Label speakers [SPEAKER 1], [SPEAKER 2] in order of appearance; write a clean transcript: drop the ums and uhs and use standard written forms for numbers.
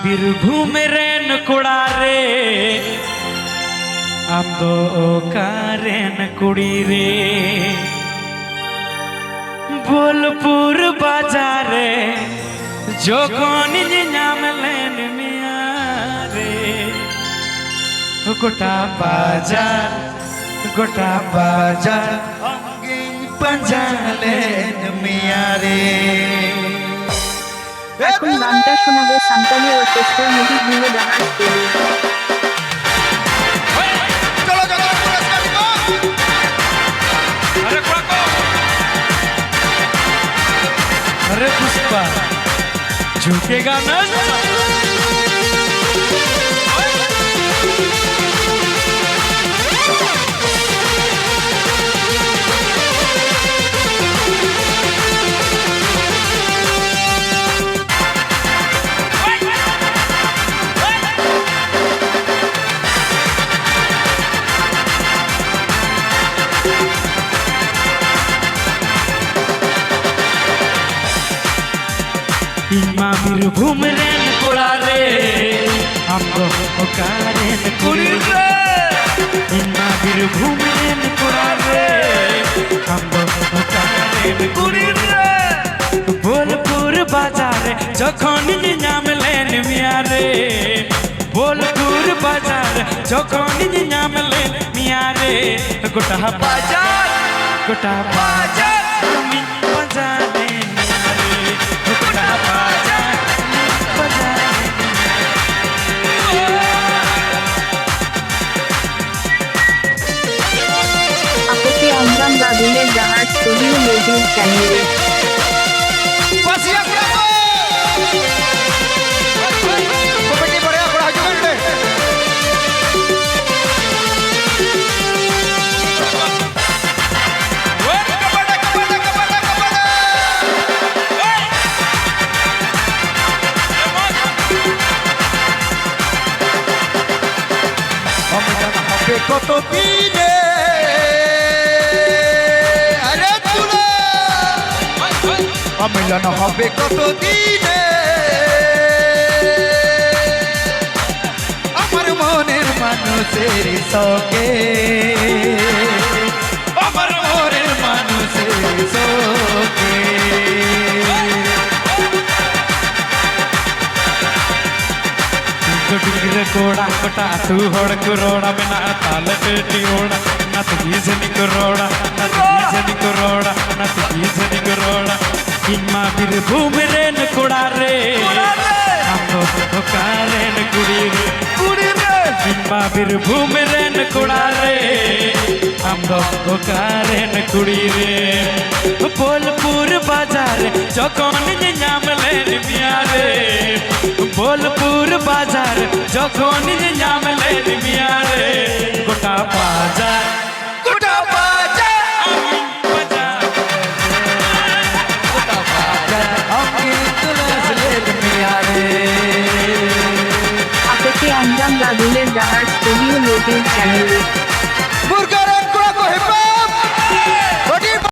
[SPEAKER 1] Birbhum rain কুড়া রে আতো current কুড়ি রে বোলপুর বাজারে যখন নামলেন মিয়া রে গোটা বাজার পাঞ্জালেন মিয়া রে।
[SPEAKER 2] এখন গানটা শোনাবে Santali orchestra movie video dance করে।
[SPEAKER 1] अरे पुष्पा झुकेगा ना ইমা বীরভূম রেন কোড়া রে আমগো কারেন কুড়ি রে ইমা বীরভূম রেন কোড়া রে আমগো কারেন কুড়ি রে বোলপুর বাজারে যখন নামলেন মিয়া রে বোলপুর বাজার যখন নামলেন মিয়া রে গোটা বাজার আমি বাজারে
[SPEAKER 2] आपके अंजाम राधुले जहाज स्टूडियो यूट्यूब चैनल
[SPEAKER 3] কত দিনে আরে তুলে মিলন হবে কত দিনে আমার মনের মানুষের সঙ্গে আমার মনের মানুষের সঙ্গে
[SPEAKER 1] टिंगरे कोड़ा कोटा तू होड़ करोड़ा में ना ताल पेटी ओड़ा ना तू गीजनी करोड़ा ना तू गीजनी करोड़ा ना तू गीजनी करोड़ा इमा बीरभूम रेन कोड़ा रे हम तो कारेन कुड़ी रे इमा बीरभूम रेन कोड़ा रे हम तो कारेन कुड़ी रे बोलपुर बाजार যখন নামলেন মিয়া রে বোলপুর বাজার যখন নামলেন মিয়া রে গোটা বাজার আমি বাজার
[SPEAKER 3] গোটা বাজার আমি তুলেছিলেন মিয়া রে।
[SPEAKER 2] आपके अंजाम राधुले जहाज स्टूडियो यूट्यूब चैनल